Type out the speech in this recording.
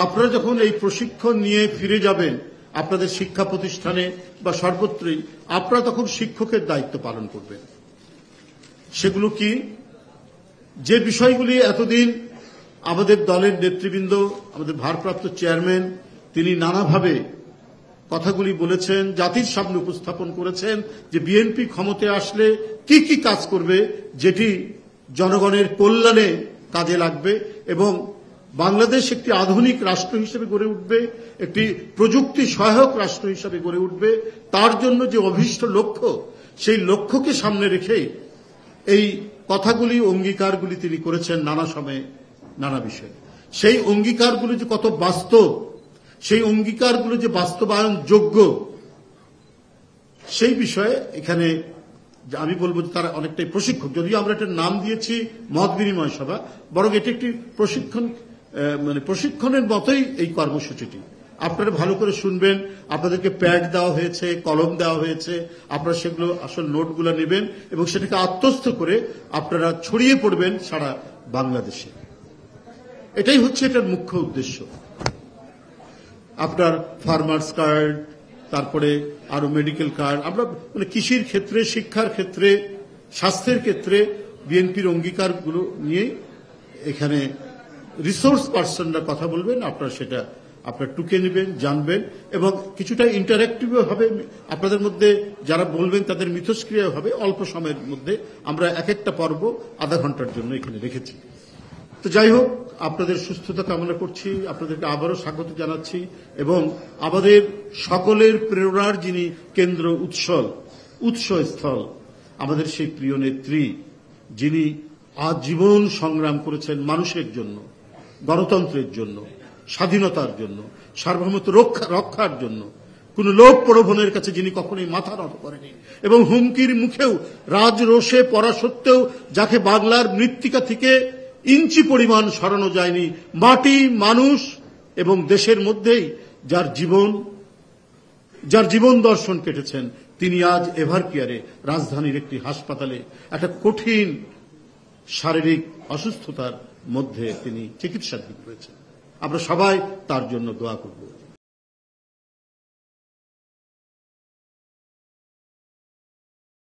আপনারা যখন এই প্রশিক্ষণ নিয়ে ফিরে যাবেন আপনাদের শিক্ষা প্রতিষ্ঠানে বা সর্বত্রই, আপনারা তখন শিক্ষকের দায়িত্ব পালন করবেন। সেগুলো কি? যে বিষয়গুলি এতদিন আমাদের দলের নেতৃবৃন্দ, আমাদের ভারপ্রাপ্ত চেয়ারম্যান, তিনি নানাভাবে কথাগুলি বলেছেন, জাতির সামনে উপস্থাপন করেছেন যে বিএনপি ক্ষমতায় আসলে কি কি কাজ করবে, যেটি জনগণের কল্যাণে কাজে লাগবে এবং বাংলাদেশ একটি আধুনিক রাষ্ট্র হিসেবে গড়ে উঠবে, একটি প্রযুক্তি সহায়ক রাষ্ট্র হিসেবে গড়ে উঠবে। তার জন্য যে অভীষ্ট লক্ষ্য, সেই লক্ষ্যকে সামনে রেখে এই কথাগুলি, অঙ্গীকারগুলি তিনি করেছেন নানা সময়ে নানা বিষয়ে। সেই অঙ্গীকারগুলি যে কত বাস্তব, সেই অঙ্গীকারগুলো যে বাস্তবায়ন যোগ্য, সেই বিষয়ে এখানে আমি বলবো যে তারা অনেকটাই প্রশিক্ষক। যদিও আমরা এটার নাম দিয়েছি মত বিনিময় সভা, বরং এটি একটি প্রশিক্ষণের মতোই এই কর্মসূচিটি। আপনারা ভালো করে শুনবেন, আপনাদেরকে প্যাড দেওয়া হয়েছে, কলম দেওয়া হয়েছে, আপনারা সেগুলো আসল নোটগুলো নেবেন এবং সেটাকে আত্মস্থ করে আপনারা ছড়িয়ে পড়বেন সারা বাংলাদেশে। এটাই হচ্ছে এটার মুখ্য উদ্দেশ্য। আপনার ফার্মার্স কার্ড, তারপরে আরো মেডিকেল কার্ড, আমরা কৃষির ক্ষেত্রে, শিক্ষার ক্ষেত্রে, স্বাস্থ্যের ক্ষেত্রে বিএনপির অঙ্গীকারগুলো নিয়ে এখানে রিসোর্স পার্সনরা কথা বলবেন। আপনারা সেটা আপনারা টুকে নেবেন, জানবেন এবং কিছুটা ইন্টারেক্টিভ হবে। আপনাদের মধ্যে যারা বলবেন তাদের মিথস্ক্রিয়া হবে। অল্প সময়ের মধ্যে আমরা এক একটা পর্ব আধা ঘন্টার জন্য এখানে রেখেছি। তো যাই হোক, আপনাদের সুস্থতা কামনা করছি, আপনাদেরকে আবারও স্বাগত জানাচ্ছি এবং আমাদের সকলের প্রেরণার যিনি কেন্দ্র, উৎসস্থল, আমাদের সেই প্রিয় নেত্রী, যিনি আজীবন সংগ্রাম করেছেন মানুষের জন্য, গণতন্ত্রের জন্য, স্বাধীনতার জন্য, সার্বভৌমত্ব রক্ষার জন্য, কোন লোক প্রলোভনের কাছে যিনি কখনোই মাথা নত করেনি এবং হুমকির মুখেও রাজরোষে পড়া সত্ত্বেও যাকে বাংলার মৃত্তিকা থেকে ইঞ্চি পরিমাণ সরানো যায়নি, মাটি, মানুষ এবং দেশের মধ্যেই যার জীবন দর্শন কেটেছেন, তিনি আজ এভারকেয়ারে, রাজধানীর একটি হাসপাতালে একটা কঠিন শারীরিক অসুস্থতার মধ্যে তিনি চিকিৎসাধীন রয়েছেন। আমরা সবাই তার জন্য দোয়া করব।